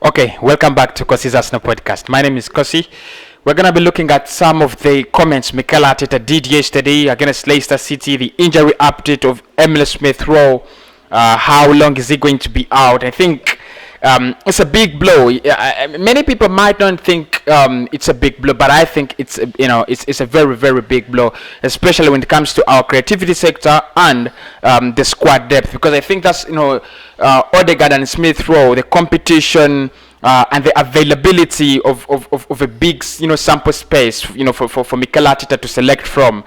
Okay, welcome back to Kosi's Arsenal podcast. My name is Kosi. We're going to be looking at some of the comments Mikel Arteta did yesterday against Leicester City, the injury update of Emile Smith-Rowe. How long is he going to be out? I think it's a big blow. Many people might not think it's a big blow, but I think it's a very, very big blow, especially when it comes to our creativity sector and the squad depth, because I think that's Odegaard and Smith-Rowe, the competition and the availability of a big sample space for Mikel Arteta to select from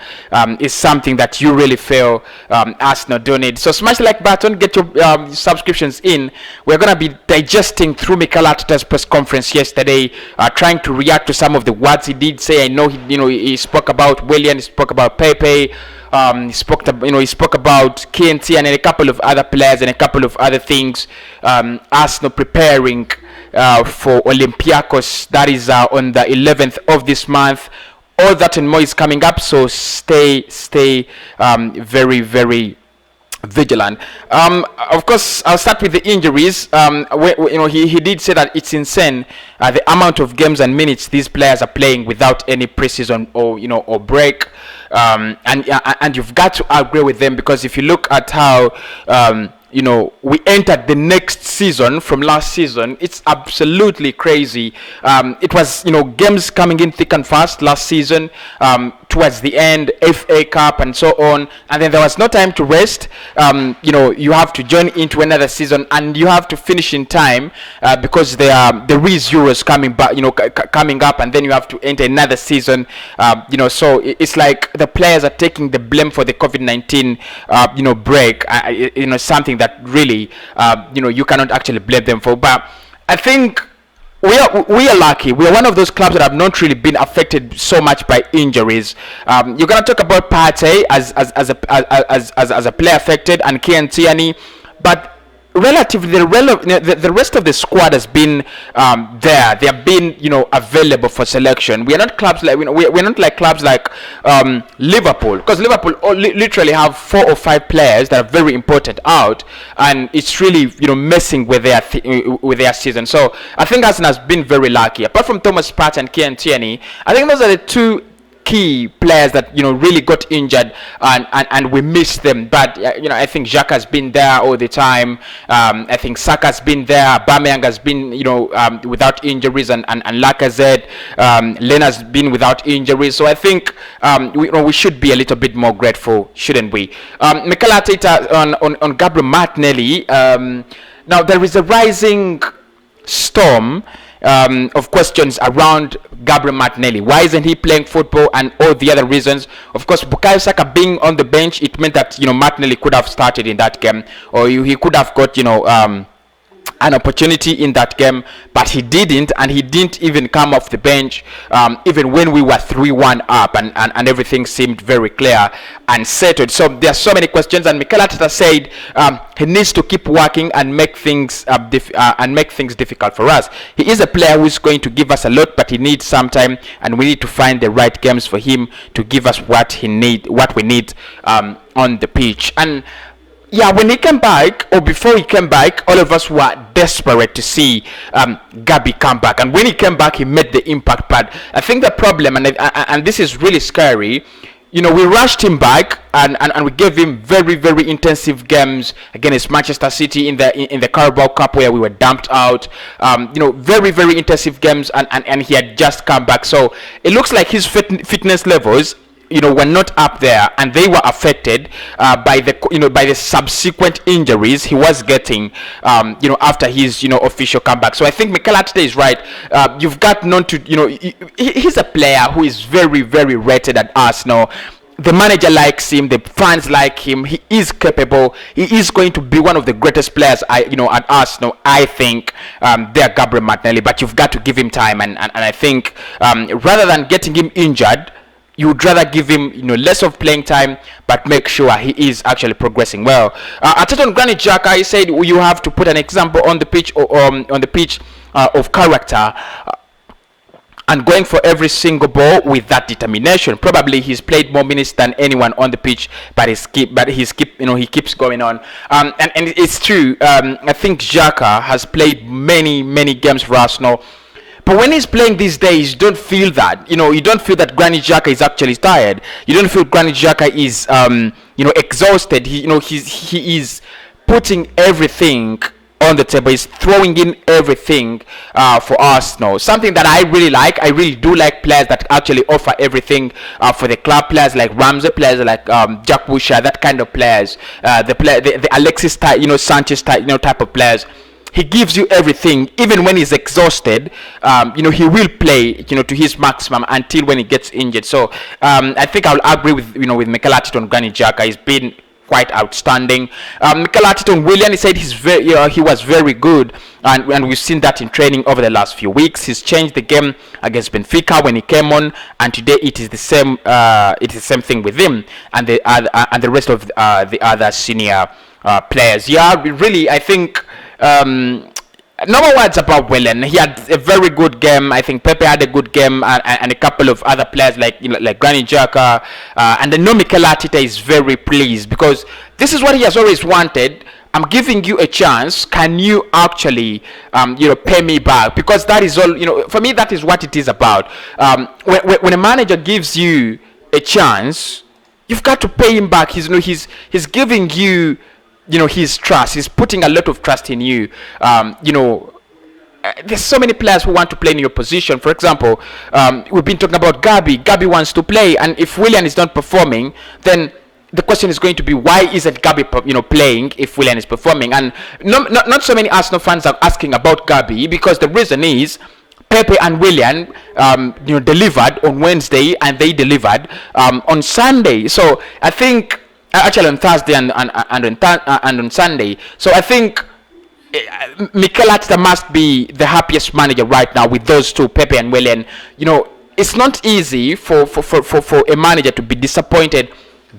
is something that you really feel Arsenal do need. So smash the like button, get your subscriptions in. We're gonna be digesting through Mikel Arteta's press conference yesterday, trying to react to some of the words he did say. I know he spoke about Willian, he spoke about Pepe. He spoke about KNT and a couple of other players and a couple of other things. Arsenal preparing for Olympiacos, that is on the 11th of this month. All that and more is coming up, so stay very, very vigilant. Of course, I'll start with the injuries. He did say that it's insane the amount of games and minutes these players are playing without any preseason or break. And you've got to agree with them, because if you look at how we entered the next season from last season, it's absolutely crazy. It was games coming in thick and fast last season, towards the end, FA Cup and so on, and then there was no time to rest. You have to join into another season, and you have to finish in time because there is Euros coming back, coming up, and then you have to enter another season. So it's like the players are taking the blame for the COVID-19 break. Something that really you cannot actually blame them for. But I think we are lucky. We are one of those clubs that have not really been affected so much by injuries. You're gonna talk about Partey as a player affected, and Kian, but relatively the rest of the squad has been there. They have been available for selection. We are not clubs like we're not like clubs like Liverpool, because Liverpool literally have 4 or 5 players that are very important out, and it's really messing with their season. So I think Arsenal has been very lucky. Apart from Thomas Partey and Kian Tierney, I think those are the two key players that really got injured, and we missed them. But I think Xhaka has been there all the time. I think Saka has been there. Aubameyang has been without injuries, and Lacazette, Lena's been without injuries. So I think we should be a little bit more grateful, shouldn't we? Mikel Arteta on Gabriel Martinelli. Now there is a rising storm of questions around Gabriel Martinelli. Why isn't he playing football, and all the other reasons? Of course, Bukayo Saka being on the bench, it meant that Martinelli could have started in that game, or he could have got an opportunity in that game, but he didn't, and he didn't even come off the bench even when we were 3-1 up, and everything seemed very clear and settled. So there are so many questions, and Mikel Arteta said he needs to keep working and make things difficult for us. He is a player who is going to give us a lot, but he needs some time, and we need to find the right games for him to give us what we need on the pitch. And yeah, when he came back, or before he came back, all of us were desperate to see Gabi come back. And when he came back, he made the impact. But I think the problem, and this is really scary, we rushed him back, and we gave him very, very intensive games against Manchester City in the Carabao Cup, where we were dumped out. Very, very intensive games, and he had just come back. So it looks like his fitness levels were not up there, and they were affected by the subsequent injuries he was getting after his official comeback. So I think Mikel Arteta is right. You've got he's a player who is very, very rated at Arsenal. The manager likes him, the fans like him. He is capable. He is going to be one of the greatest players at Arsenal, I think. They're Gabriel Martinelli, but you've got to give him time, and I think rather than getting him injured, you would rather give him less of playing time, but make sure he is actually progressing well. Arteta on Granit Xhaka, he said you have to put an example on the pitch, or on the pitch of character. and going for every single ball with that determination. Probably he's played more minutes than anyone on the pitch, but he keeps going on. And it's true. I think Xhaka has played many games for Arsenal. But when he's playing these days, you don't feel that. You don't feel that Granit Xhaka is actually tired. You don't feel Granit Xhaka is, exhausted. He is putting everything on the table. He's throwing in everything for Arsenal. Something that I really like. I really do like players that actually offer everything for the club. Players like Ramsey, players like Jack Wilshere, that kind of players. The Alexis type, Sanchez type, type of players. He gives you everything, even when he's exhausted. He will play, to his maximum until when he gets injured. So I think I'll agree with Mikel Arteta on Granit Xhaka. He's been quite outstanding. Mikel Arteta on Willian, he said he was very good, and we've seen that in training over the last few weeks. He's changed the game against Benfica when he came on, and today it is the same. It is the same thing with him and the rest of the other senior players. Yeah, really, I think. No more words about Willian. He had a very good game. I think Pepe had a good game, and a couple of other players like Granit Xhaka. And I know Mikel Arteta is very pleased because this is what he has always wanted. I'm giving you a chance. Can you actually, pay me back? Because that is all. For me, that is what it is about. When a manager gives you a chance, you've got to pay him back. He's giving you. His trust. He's putting a lot of trust in you. There's so many players who want to play in your position. For example, we've been talking about Gabi. Gabi wants to play, and if Willian is not performing, then the question is going to be, why isn't Gabi, playing if Willian is performing? And not so many Arsenal fans are asking about Gabi because the reason is Pepe and Willian, delivered on Wednesday, and they delivered on Sunday. So I think. Actually on Thursday and on Sunday. So I think Mikel Arteta must be the happiest manager right now with those two, Pepe and Willian. It's not easy for a manager to be disappointed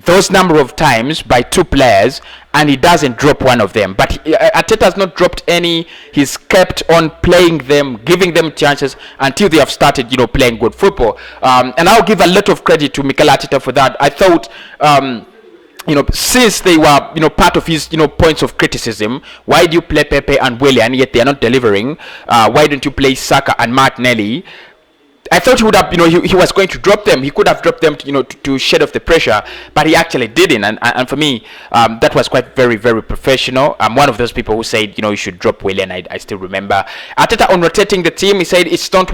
those number of times by two players and he doesn't drop one of them. But Arteta has not dropped any. He's kept on playing them, giving them chances until they have started, playing good football. And I'll give a lot of credit to Mikel Arteta for that. I thought. Since they were, part of his, points of criticism, why do you play Pepe and Willian yet they are not delivering? Why don't you play Xhaka and Martinelli? I thought he would have, he was going to drop them. He could have dropped them, to shed off the pressure, but he actually didn't. And for me, that was quite very professional. I'm one of those people who said, you should drop Willian. I still remember. Arteta on rotating the team, he said it's not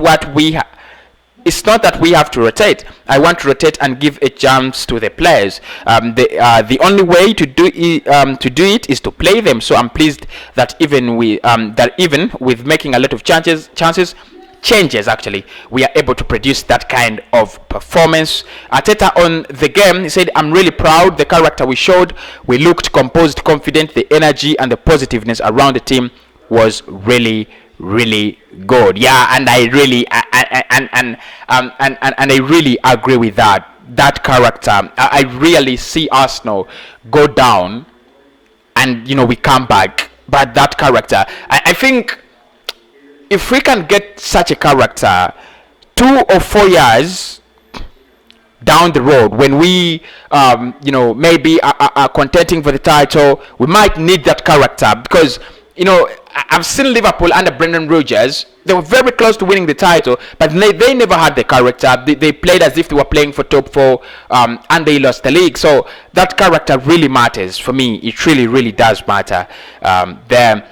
that we have to rotate. I want to rotate and give a chance to the players. The only way to do it is to play them. So I'm pleased that even with making a lot of changes actually, we are able to produce that kind of performance. Arteta on the game, he said, I'm really proud the character we showed. We looked composed, confident. The energy and the positiveness around the team was really good. Yeah, and I really and I really agree with that character. I really see Arsenal go down and we come back, but that character, I think if we can get such a character 2 or 4 years down the road, when we maybe are contending for the title, we might need that character because I've seen Liverpool under Brendan Rodgers. They were very close to winning the title, but they never had the character. They played as if they were playing for top 4, and they lost the league. So that character really matters for me. It really does matter. Laka,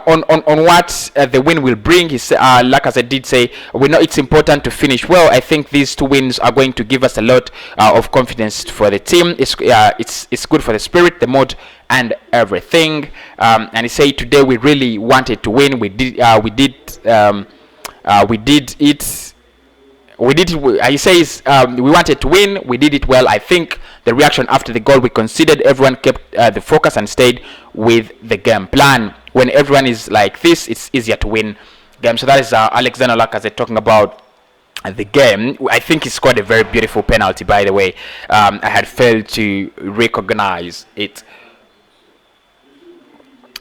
on what the win will bring, like as I did say, we know it's important to finish well. I think these 2 wins are going to give us a lot of confidence for the team. It's good for the spirit, the mood, and everything. And he said today we really wanted to win. We did it. He says we wanted to win. We did it well. I think the reaction after the goal we conceded, everyone kept the focus and stayed with the game plan. When everyone is like this, it's easier to win games. So that is Alexander Lacazette talking about the game. I think he scored a very beautiful penalty, by the way. I had failed to recognize it.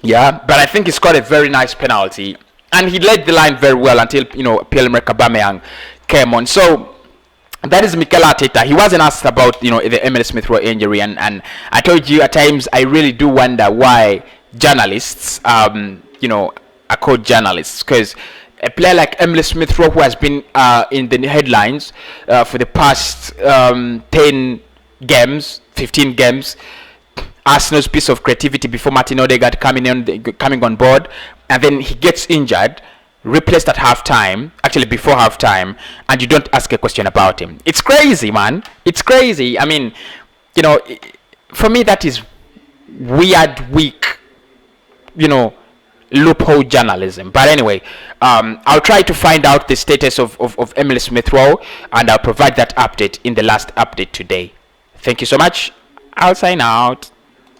Yeah, but I think he scored a very nice penalty. and he led the line very well until Pierre-Emerick Aubameyang came on. So that is Mikel Arteta. He wasn't asked about the Emile Smith Rowe injury, and I told you at times I really do wonder why journalists are called journalists, because a player like Emile Smith Rowe, who has been in the headlines for the past 10 games, 15 games, Arsenal's piece of creativity before Martin Odegaard coming on board, and then he gets injured, replaced at halftime, actually before halftime, and you don't ask a question about him. It's crazy, man. It's crazy. I mean, for me that is weird, weak, loophole journalism. But anyway, I'll try to find out the status of Emile Smith Rowe, and I'll provide that update in the last update today. Thank you so much. I'll sign out.